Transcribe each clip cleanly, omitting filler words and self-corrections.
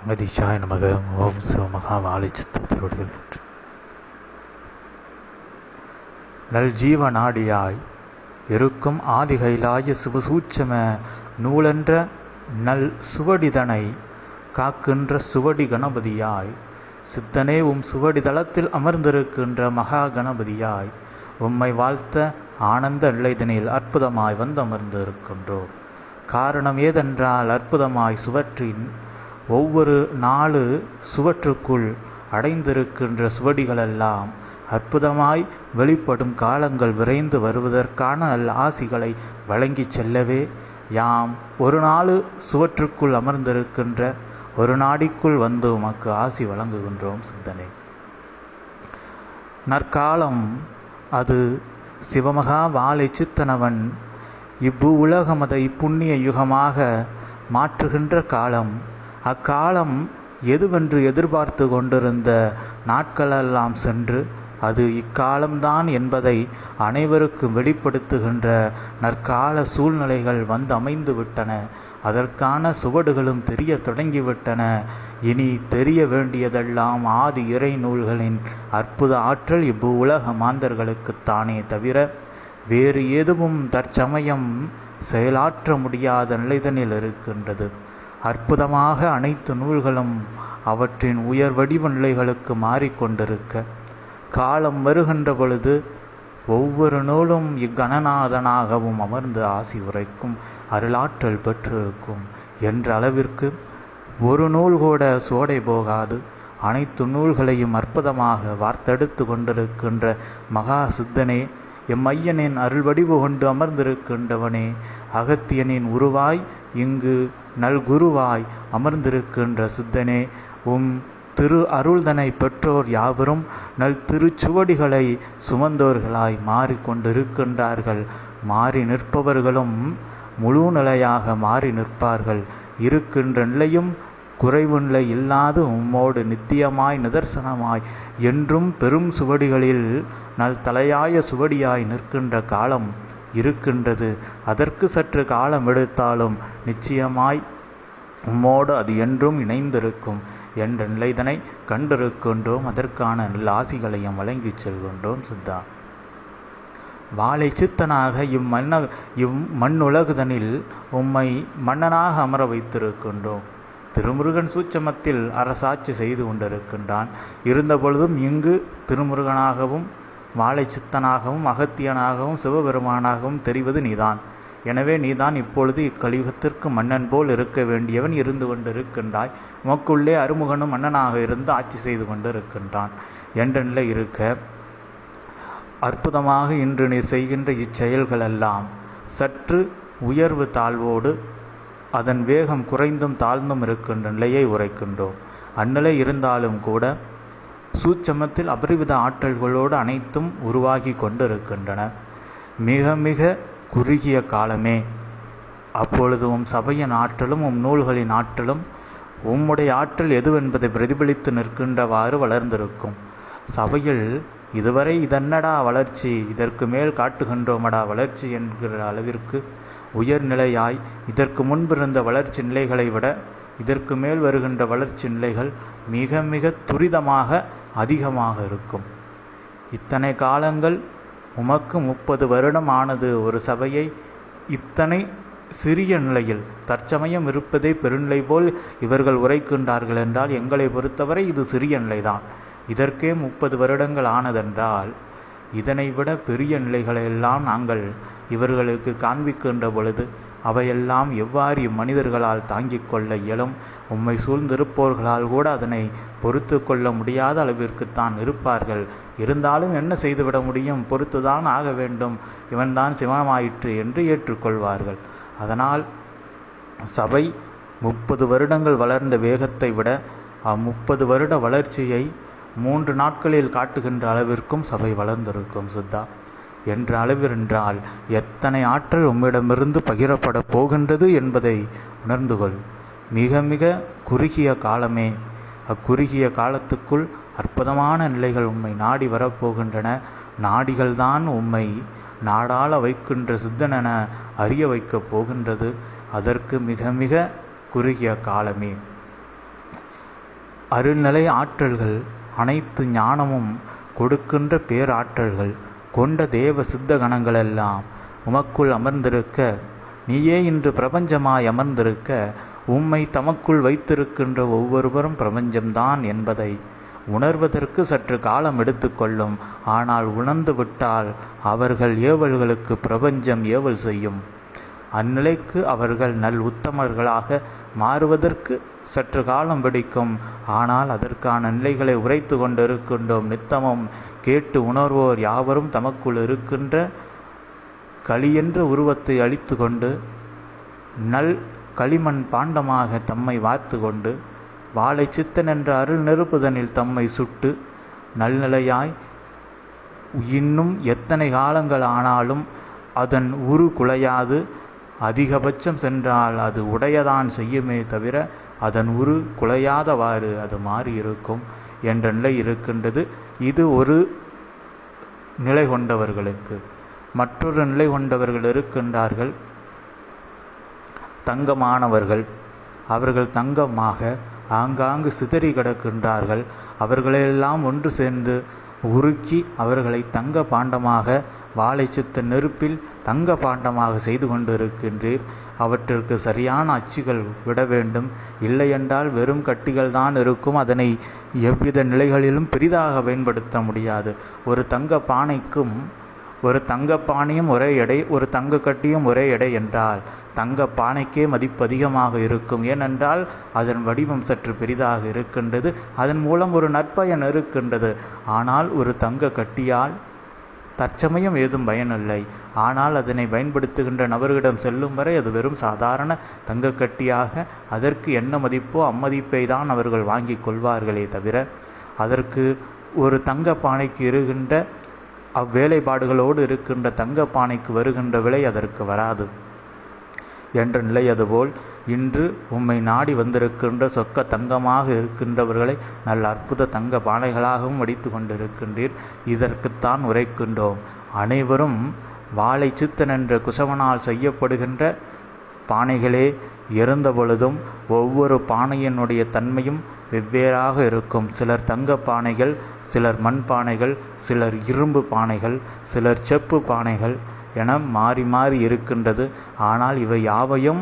அகதீஷாய நமக. ஓம் சிவமகா வாழை சித்தத்திருடிகள் போற்றி. நல் ஜீவ நாடியாய் இருக்கும் ஆதிகைலாய சிவசூட்சம நூலென்ற நல் சுவடிதனை காக்கின்ற சுவடி கணபதியாய், சித்தனே உம் சுவடி தளத்தில் அமர்ந்திருக்கின்ற மகா கணபதியாய், உம்மை வாழ்த்த ஆனந்த நிலைதனில் அற்புதமாய் வந்தமர்ந்திருக்கின்றோம். காரணம் ஏதென்றால், அற்புதமாய் சுவற்றின் ஒவ்வொரு 4 சுவற்றுக்குள் அடைந்திருக்கின்ற சுவடிகளெல்லாம் அற்புதமாய் வெளிப்படும் காலங்கள் விரைந்து வருவதற்கான நல் ஆசிகளை வழங்கி செல்லவே, யாம் ஒரு 4 சுவற்றுக்குள் அமர்ந்திருக்கின்ற ஒரு நாடிக்குள் வந்து உமக்கு ஆசி வழங்குகின்றோம். சிந்தனை நற்காலம் அது சிவமகா வாழை சித்தனவன் இவ்வு உலகமதை புண்ணிய யுகமாக மாற்றுகின்ற காலம். அக்காலம் எதுவென்று எதிர்பார்த்து கொண்டிருந்த நாட்களெல்லாம் சென்று அது இக்காலம்தான் என்பதை அனைவருக்கும் வெளிப்படுத்துகின்ற நற்கால சூழ்நிலைகள் வந்து அமைந்து விட்டன. அதற்கான சுவடுகளும் தெரிய தொடங்கிவிட்டன. இனி தெரிய வேண்டியதெல்லாம் ஆதி இறை நூல்களின் அற்புத ஆற்றல் இவ்வு உலக மாந்தர்களுக்குத்தானே தவிர வேறு எதுவும் தற்சமயம் செயலாற்ற முடியாத நிலைதனில் இருக்கின்றது. அற்புதமாக அனைத்து நூல்களும் அவற்றின் உயர் வடிவ நிலைகளுக்கு மாறிக்கொண்டிருக்க, காலம் வருகின்ற பொழுது ஒவ்வொரு நூலும் இக்கணநாதனாகவும் அமர்ந்து ஆசி உரைக்கும் அருளாற்றல் பெற்றிருக்கும் என்ற அளவிற்கு ஒரு நூல் கூட சோடை போகாது. அனைத்து நூல்களையும் அற்புதமாக வார்த்தெடுத்து கொண்டிருக்கின்ற மகா சித்தனே, எம்மையனின் அருள் வடிவு கொண்டு அமர்ந்திருக்கின்றவனே, அகத்தியனின் உருவாய் இங்கு நல்குருவாய் அமர்ந்திருக்கின்ற சித்தனே, உம் திரு அருள்தனை பெற்றோர் யாவரும் நல் திருச்சுவடிகளை சுமந்தோர்களாய் மாறிக்கொண்டிருக்கின்றார்கள். மாறி நிற்பவர்களும் முழு நிலையாக மாறி நிற்பார்கள். இருக்கின்ற நிலையும் குறைவு நிலை இல்லாது உம்மோடு நித்தியமாய் நிதர்சனமாய் என்றும் பெரும் சுவடிகளில் நல் தலையாய சுவடியாய் நிற்கின்ற காலம் இருக்கின்றது. அதற்கு சற்று காலம் எடுத்தாலும் நிச்சயமாய் உம்மோடு அது என்றும் இணைந்திருக்கும் என்ற நிலைதனை கண்டிருக்கின்றோம். அதற்கான நல்ல ஆசிகளையும் வழங்கி செல்கின்றோம். சித்தா வாழை சித்தனாக இம்மண்ணுலகுதனில் உம்மை மன்னனாக அமர வைத்திருக்கின்றோம். திருமுருகன் சூட்சமத்தில் அரசாட்சி செய்து கொண்டிருக்கின்றான். இருந்த பொழுதும் இங்கு திருமுருகனாகவும் வாழை சித்தனாகவும் அகத்தியனாகவும் சிவபெருமானாகவும் தெரிவது நீதான். எனவே நீதான் இப்பொழுது இக்கலியுகத்திற்கு மன்னன் போல் இருக்க வேண்டியவன். இருந்து கொண்டிருக்கின்றாய். உமக்குள்ளே அருமுகனும் மன்னனாக இருந்து ஆட்சி செய்து கொண்டிருக்கின்றான் என்ற நிலை இருக்க, அற்புதமாக இன்று நீ செய்கின்ற இச்செயல்களெல்லாம் சற்று உயர்வு தாழ்வோடு அதன் வேகம் குறைந்தும் தாழ்ந்தும் இருக்கின்ற நிலையை உரைக்கின்றோம். அந்நிலை இருந்தாலும் கூட சூட்சமத்தில் அபரிவித ஆற்றல்களோடு அனைத்தும் உருவாகி கொண்டிருக்கின்றன. மிக மிக குறுகிய காலமே. அப்பொழுது உம் சபையின் ஆற்றலும் உம் நூல்களின் ஆற்றலும் உம்முடைய ஆற்றல் எதுவென்பதை பிரதிபலித்து நிற்கின்றவாறு வளர்ந்திருக்கும். சபையில் இதுவரை இதன்னடா வளர்ச்சி, இதற்கு மேல் காட்டுகின்றோமடா வளர்ச்சி என்கிற அளவிற்கு உயர்நிலையாய் இதற்கு முன்பிருந்த வளர்ச்சி நிலைகளை விட இதற்கு மேல் வருகின்ற வளர்ச்சி நிலைகள் மிக மிக துரிதமாக அதிகமாக இருக்கும். இத்தனை காலங்கள் உமக்கு 30 வருடம் ஆனது ஒரு சபையை இத்தனை சிறிய நிலையில் தற்சமயம் இருப்பதே பெருநிலை போல் இவர்கள் உரைக்கின்றார்கள் என்றால், எங்களை பொறுத்தவரை இது சிறிய நிலைதான். இதற்கே 30 வருடங்கள் ஆனதென்றால் இதனை விட பெரிய நிலைகளெல்லாம் நாங்கள் இவர்களுக்கு காண்பிக்கின்ற பொழுது அவையெல்லாம் எவ்வாறு இம்மனிதர்களால் தாங்கிக் கொள்ள இயலும்? உம்மை சூழ்ந்திருப்போர்களால் கூட அதனை பொறுத்து கொள்ள முடியாத அளவிற்குத்தான் இருப்பார்கள். இருந்தாலும் என்ன செய்துவிட முடியும்? பொறுத்துதான் ஆக வேண்டும், இவன்தான் சிவமாயிற்று என்று ஏற்றுக்கொள்வார்கள். அதனால் சபை 30 வருடங்கள் வளர்ந்த வேகத்தை விட 30 வருட வளர்ச்சியை 3 நாட்களில் காட்டுகின்ற அளவிற்கும் சபை வளர்ந்திருக்கும். சித்தா என்ற அளவிருந்தால் எத்தனை ஆற்றல் உம்மிடமிருந்து பகிரப்பட போகின்றது என்பதை உணர்ந்துகொள். மிக மிக குறுகிய காலமே. அக்குறுகிய காலத்துக்குள் அற்புதமான நிலைகள் உம்மை நாடி வரப்போகின்றன. நாடிகள்தான் உம்மை நாடாள வைக்கின்ற சித்தனென அறிய வைக்கப் போகின்றது. அதற்கு மிக மிக குறுகிய காலமே. அருள்நிலை ஆற்றல்கள் அனைத்து ஞானமும் கொடுக்கின்ற பேராற்றல்கள் கொண்ட தேவ சித்த கணங்களெல்லாம் உமக்குள் அமர்ந்திருக்க, நீயே இன்று பிரபஞ்சமாய் அமர்ந்திருக்க, உம்மை தமக்குள் வைத்திருக்கின்ற ஒவ்வொருவரும் பிரபஞ்சம்தான் என்பதை உணர்வதற்கு சற்று காலம் எடுத்துக்கொள்ளும். ஆனால் உணர்ந்து விட்டால் அவர்கள் ஏவல்களுக்கு பிரபஞ்சம் ஏவல் செய்யும். அந்நிலைக்கு அவர்கள் நல் உத்தமர்களாக மாறுவதற்கு சற்று காலம் பிடிக்கும். ஆனால் அதற்கான நிலைகளை உரைத்து கொண்டிருக்கின்றோம். நித்தமும் கேட்டு உணர்வோர் யாவரும் தமக்குள் இருக்கின்ற களியென்ற உருவத்தை அழித்து கொண்டு நல் களிமண் பாண்டமாக தம்மை வார்த்து கொண்டு வாழை சித்தன் என்ற அருள் நெருப்புதனில் தம்மை சுட்டு நல்நிலையாய் இன்னும் எத்தனை காலங்கள் ஆனாலும் அதன் உரு குலையாது, அதிகபட்சம் சென்றால் அது உடையதான் செய்யுமே தவிர அதன் உரு குலையாதவாறு அது மாறி இருக்கும் என்ற நிலை இருக்கின்றது. இது ஒரு நிலை கொண்டவர்களுக்கு. மற்றொரு நிலை கொண்டவர்கள் இருக்கின்றார்கள், தங்கமானவர்கள். அவர்கள் தங்கமாக ஆங்காங்கு சிதறி கிடக்கின்றார்கள். அவர்களெல்லாம் ஒன்று சேர்ந்து உருக்கி அவர்களை தங்க பாண்டமாக வாழை சித்த நெருப்பில் தங்க பாண்டமாக செய்து கொண்டு இருக்கின்றீர். அவற்றிற்கு சரியான அச்சுகள் விட வேண்டும். இல்லையென்றால் வெறும் கட்டிகள் தான் இருக்கும். அதனை எவ்வித நிலைகளிலும் பெரிதாக பயன்படுத்த முடியாது. ஒரு தங்க பானைக்கும் ஒரு தங்க பானையும் ஒரே எடை, ஒரு தங்க கட்டியும் ஒரே எடை என்றால் தங்க பானைக்கே மதிப்பு அதிகமாக இருக்கும். ஏனென்றால் அதன் வடிவம் சற்று பெரிதாக இருக்கின்றது. அதன் மூலம் ஒரு நற்பயன் இருக்கின்றது. ஆனால் ஒரு தங்க கட்டியால் தற்சமயம் ஏதும் பயனில்லை. ஆனால் அதனை பயன்படுத்துகின்ற நபர்களிடம் செல்லும் வரை அது வெறும் சாதாரண தங்க கட்டியாக, அதற்கு என்ன மதிப்போ அம்மதிப்பை தான் அவர்கள் வாங்கி கொள்வார்களே தவிர அதற்கு ஒரு தங்க பானைக்கு இருக்கின்ற அவ்வேலைப்பாடுகளோடு இருக்கின்ற தங்க பானைக்கு வருகின்ற விலை அதற்கு வராது என்ற நிலை. அதுபோல் இன்று உம்மை நாடி வந்திருக்கின்ற சொக்க தங்கமாக இருக்கின்றவர்களை நல்ல அற்புத தங்க பானைகளாகவும் வடித்து கொண்டிருக்கின்றீர். இதற்குத்தான் உரைக்கின்றோம். அனைவரும் வாழை சித்தன் என்ற குசவனால் செய்யப்படுகின்ற பானைகளே இருந்த பொழுதும் ஒவ்வொரு பானையினுடைய தன்மையும் வெவ்வேறாக இருக்கும். சிலர் தங்க பானைகள், சிலர் மண் பானைகள், சிலர் இரும்பு பானைகள், சிலர் செப்பு பானைகள் என மாறி மாறி இருக்கின்றது. ஆனால் இவை யாவையும்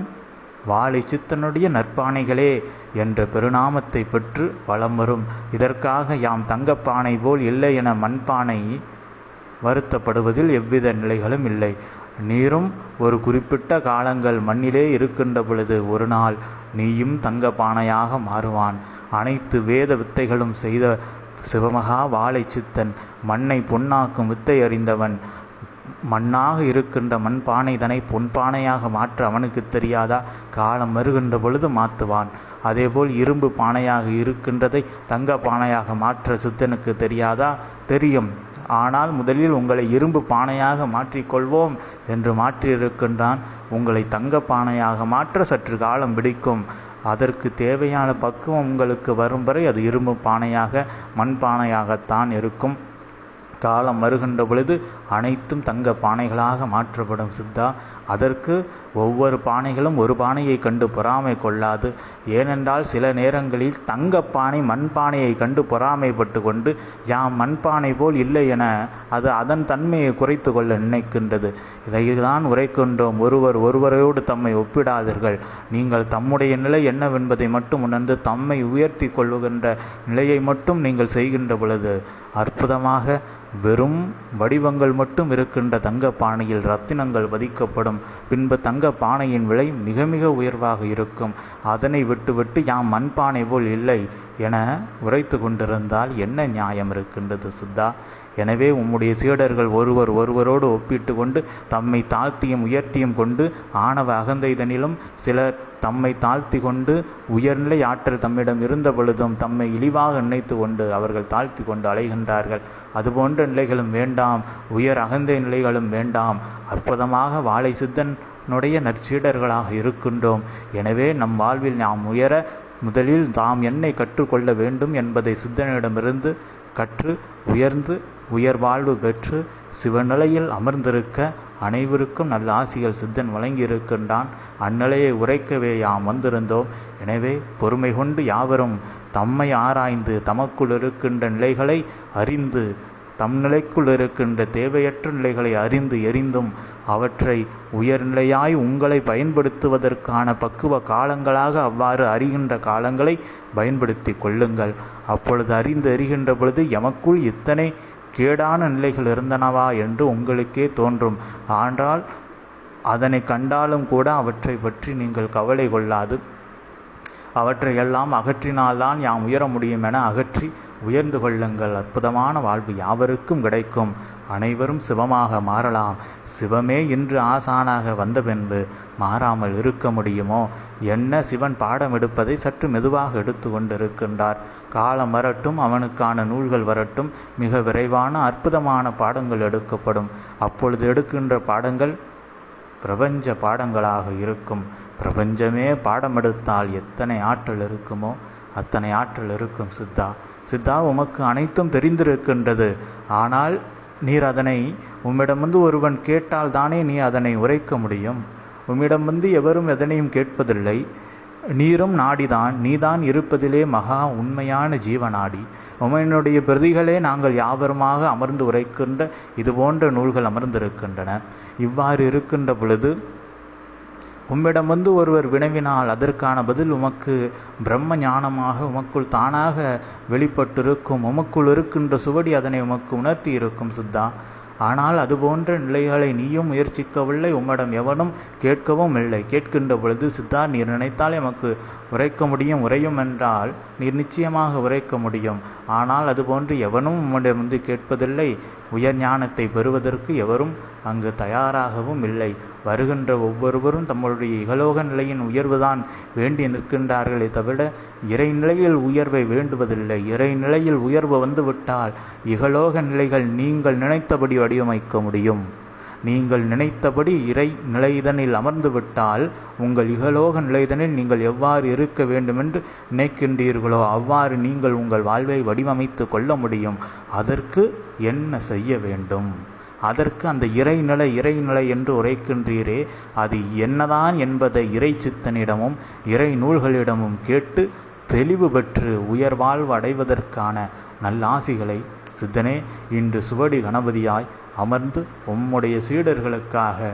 வாழை சித்தனுடைய நற்பானைகளே என்ற பெருநாமத்தை பெற்று வலம் வரும். இதற்காக யாம் தங்கப்பானை போல் இல்லை என மண்பானை வருத்தப்படுவதில் எவ்வித நிலைகளும் இல்லை. நீரும் ஒரு குறிப்பிட்ட காலங்கள் மண்ணிலே இருக்கின்ற பொழுது ஒரு நாள் நீயும் தங்க பானையாக மாறுவான். அனைத்து வேத வித்தைகளும் செய்த சிவமகா வாழை சித்தன், மண்ணை பொன்னாக்கும் வித்தை அறிந்தவன். மண்ணாக இருக்கின்ற மண்பானை தனை பொன்பானையாக மாற்ற அவனுக்கு தெரியாதா? காலம் வருகின்ற பொழுது மாற்றுவான். அதேபோல் இரும்பு பானையாக இருக்கின்றதை தங்க பானையாக மாற்ற சித்தனுக்கு தெரியாதா? தெரியும். ஆனால் முதலில் உங்களை இரும்பு பானையாக மாற்றிக்கொள்வோம் என்று மாற்றியிருக்கின்றான். உங்களை தங்க பானையாக மாற்ற சற்று காலம் பிடிக்கும். அதற்கு தேவையான பக்குவம் உங்களுக்கு வரும் வரை அது இரும்பு பானையாக மண் பானையாகத்தான் இருக்கும். காலம் வருகின்ற பொழுது அனைத்தும் தங்க பானைகளாக மாற்றப்படும் சித்தா. அதற்கு ஒவ்வொரு பானைகளும் ஒரு பானையை கண்டு பொறாமை கொள்ளாது. ஏனென்றால் சில நேரங்களில் தங்கப்பானை மண்பானையை கண்டு பொறாமைப்பட்டு கொண்டு யாம் மண்பானை போல் இல்லை என அது அதன் தன்மையை குறைத்து கொள்ள நினைக்கின்றது. இதைதான் உரைக்கின்றோம். ஒருவரோடு தம்மை ஒப்பிடாதீர்கள். நீங்கள் தம்முடைய நிலை என்னவென்பதை மட்டும் உணர்ந்து தம்மை உயர்த்தி கொள்ளுகின்ற நிலையை மட்டும் நீங்கள் செய்கின்ற பொழுது அற்புதமாக வெறும் வடிவங்கள் மட்டும் இருக்கின்ற தங்க பானையில் ரத்தினங்கள் பதிக்கப்படும். பின்பு தங்க பானையின் விலை மிக மிக உயர்வாக இருக்கும். அதனை விட்டுவிட்டு யாம் மண்பானை போல் இல்லை என உரைத்து கொண்டிருந்தால் என்ன நியாயம் இருக்கின்றது சித்தா? எனவே உம்முடைய சீடர்கள் ஒருவரோடு ஒப்பிட்டு கொண்டு தம்மை தாழ்த்தியும் உயர்த்தியும் கொண்டு ஆணவ அகந்தைதனிலும் சிலர் தம்மை தாழ்த்தி கொண்டு உயர்நிலை ஆற்றல் தம்மிடம் இருந்த பொழுதும் தம்மை இழிவாக நினைத்து கொண்டு அவர்கள் தாழ்த்தி கொண்டு அலைகின்றார்கள். அதுபோன்ற நிலைகளும் வேண்டாம், உயர் அகந்தை நிலைகளும் வேண்டாம். அற்புதமாக வாழை சித்தனுடைய நற்சீடர்களாக இருக்கின்றோம். எனவே நம் வாழ்வில் நாம் உயர முதலில் தாம் என்னை கற்றுக்கொள்ள வேண்டும் என்பதை சித்தனிடமிருந்து கற்று உயர்ந்து உயர் வாழ்வு பெற்று சிவநிலையில் அமர்ந்திருக்க அனைவருக்கும் நல்ல ஆசிகள் சித்தன் வழங்கியிருக்கின்றான். அந்நிலையை உரைக்கவே யாம் வந்திருந்தோம். எனவே பொறுமை கொண்டு யாவரும் தம்மை ஆராய்ந்து தமக்குள் இருக்கின்ற நிலைகளை அறிந்து தம் நிலைக்குள் இருக்கின்ற தேவையற்ற நிலைகளை அறிந்து எரிந்தும் அவற்றை உயர்நிலையாய் உங்களை பயன்படுத்துவதற்கான பக்குவ காலங்களாக அவ்வாறு அறிகின்ற காலங்களை பயன்படுத்தி கொள்ளுங்கள். அப்பொழுது அறிந்து எறிகின்ற பொழுது எமக்குள் இத்தனை கேடான நிலைகள் இருந்தனவா என்று உங்களுக்கே தோன்றும். ஆனால் அதனை கண்டாலும் கூட அவற்றை பற்றி நீங்கள் கவலை கொள்ளாது அவற்றையெல்லாம் அகற்றினால்தான் யாம் உயர முடியும் என அகற்றி உயர்ந்து கொள்ளுங்கள். அற்புதமான வாழ்வு யாவருக்கும் கிடைக்கும். அனைவரும் சிவமாக மாறலாம். சிவமே இன்று ஆசானாக வந்த பின்பு மாறாமல் இருக்க முடியுமோ? என்ன சிவன் பாடம் எடுப்பதை சற்று மெதுவாக எடுத்து கொண்டிருக்கின்றார். காலம் வரட்டும், அவனுக்கான நூல்கள் வரட்டும், மிக விரைவான அற்புதமான பாடங்கள் எடுக்கப்படும். அப்பொழுது எடுக்கின்ற பாடங்கள் பிரபஞ்ச பாடங்களாக இருக்கும். பிரபஞ்சமே பாடம் எடுத்தால் எத்தனை ஆற்றல் இருக்குமோ அத்தனை ஆற்றல் இருக்கும். சித்தா உமக்கு அனைத்தும் தெரிந்திருக்கின்றது. ஆனால் நீர் அதனை உம்மிடம் ஒருவன் கேட்டால் தானே நீ அதனை உரைக்க முடியும். உம்மிடம் எவரும் எதனையும் கேட்பதில்லை. நீரும் நாடிதான். நீதான் இருப்பதிலே மகா உண்மையான ஜீவநாடி. உமையினுடைய பிரதிகளே நாங்கள் யாவருமாக அமர்ந்து உரைக்கின்ற இது போன்ற நூல்கள் அமர்ந்திருக்கின்றன. இவ்வாறு இருக்கின்ற பொழுது உம்மிடம் ஒருவர் வினவினால் அதற்கான பதில் உமக்கு பிரம்ம ஞானமாக உமக்குள் தானாக வெளிப்பட்டிருக்கும். உமக்குள் இருக்கின்ற சுவடி அதனை உமக்கு உணர்த்தி இருக்கும் சித்தா. ஆனால் அதுபோன்ற நிலைகளை நீயும் முயற்சிக்கவில்லை. உம்மிடம் எவனும் கேட்கவும் இல்லை. கேட்கின்ற பொழுது சித்தா நீர் நினைத்தால் எமக்கு உரைக்க முடியும். உரையும் என்றால் நீர் நிச்சயமாக உரைக்க முடியும். ஆனால் அதுபோன்று எவனும் உம்மிடம் கேட்பதில்லை. உயர் ஞானத்தை பெறுவதற்கு எவரும் அங்கு தயாராகவும் இல்லை. வருகின்ற ஒவ்வொருவரும் தம்முடைய இகலோக நிலையின் உயர்வுதான் வேண்டி நிற்கின்றார்களே தவிர இறைநிலையில் உயர்வை வேண்டுவதில்லை. இறைநிலையில் உயர்வு வந்துவிட்டால் இகலோக நிலைகள் நீங்கள் நினைத்தபடி வடிவமைக்க முடியும். நீங்கள் நினைத்தபடி இறை நிலைதனில் அமர்ந்து விட்டால் உங்கள் இகலோக நிலைதனில் நீங்கள் எவ்வாறு இருக்க வேண்டுமென்று நினைக்கின்றீர்களோ அவ்வாறு நீங்கள் உங்கள் வாழ்வை வடிவமைத்து கொள்ள முடியும். அதற்கு என்ன செய்ய வேண்டும்? அதற்கு அந்த இறைநிலை என்று உரைக்கின்றீரே, அது என்னதான் என்பதை இறை சித்தனிடமும் இறை நூல்களிடமும் கேட்டு தெளிவு பெற்று உயர் வாழ்வு அடைவதற்கான நல்லாசிகளை சித்தனே இன்று சுவடி கணபதியாய் அமர்ந்து உம்முடைய சீடர்களுக்காக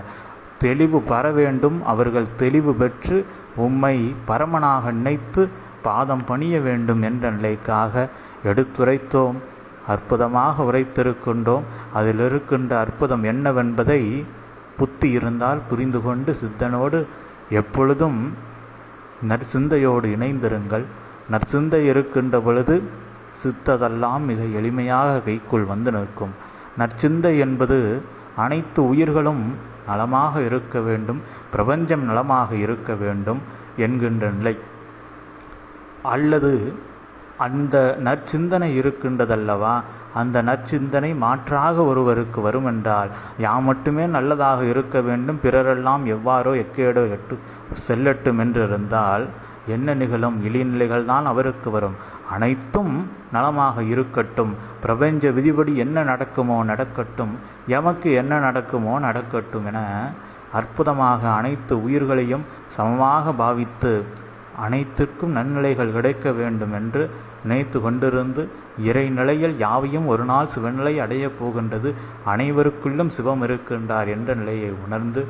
தெளிவு பெற வேண்டும். அவர்கள் தெளிவு பெற்று உம்மை பரமனாக நினைத்து பாதம் பணிய வேண்டும் என்ற நிலைக்காக எடுத்துரைத்தோம். அற்புதமாக உரைத்திருக்கின்றோம். அதில் இருக்கின்ற அற்புதம் என்னவென்பதை புத்தி இருந்தால் புரிந்து கொண்டு சித்தனோடு எப்பொழுதும் நற்சிந்தையோடு இணைந்திருங்கள். நற்சிந்தை இருக்கின்ற பொழுது சித்ததெல்லாம் மிக எளிமையாக கைக்குள் வந்து நிற்கும். நற்சிந்தை என்பது அனைத்து உயிர்களும் நலமாக இருக்க வேண்டும், பிரபஞ்சம் நலமாக இருக்க வேண்டும் என்கின்ற நிலை. அல்லது அந்த நற்சிந்தனை இருக்கின்றதல்லவா, அந்த நற்சிந்தனை மாற்றாக ஒருவருக்கு வருமென்றால் யாம் மட்டுமே நல்லதாக இருக்க வேண்டும், பிறரெல்லாம் எவ்வாறோ எக்கேடோ எட்டு செல்லட்டும் என்றிருந்தால் என்ன நிகழும்? இழிநிலைகள் தான் அவருக்கு வரும். அனைத்தும் நலமாக இருக்கட்டும், பிரபஞ்ச விதிபடி என்ன நடக்குமோ நடக்கட்டும், எமக்கு என்ன நடக்குமோ நடக்கட்டும் என அற்புதமாக அனைத்து உயிர்களையும் சமமாக பாவித்து அனைத்திற்கும் நன்னிலைகள் கிடைக்க வேண்டும் என்று நினைத்து கொண்டிருந்து இறைநிலையில் யாவையும் ஒரு நாள் சிவநிலை அடையப் போகின்றது, அனைவருக்குள்ளும் சிவம் இருக்கின்றார் என்ற நிலையை உணர்ந்து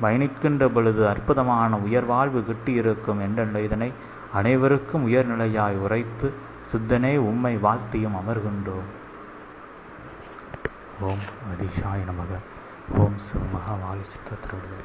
பயணிக்கின்ற பொழுது அற்புதமான உயர்வாழ்வு கிட்டியிருக்கும் என்ற நிலைதனை அனைவருக்கும் உயர்நிலையாய் உரைத்து சித்தனே உம்மை வாழ்த்தியும் அமர்கின்றோம். ஓம் அதிஷாய நமக. ஓம் சிவ மகா வாலி சித்தத்திரோடு.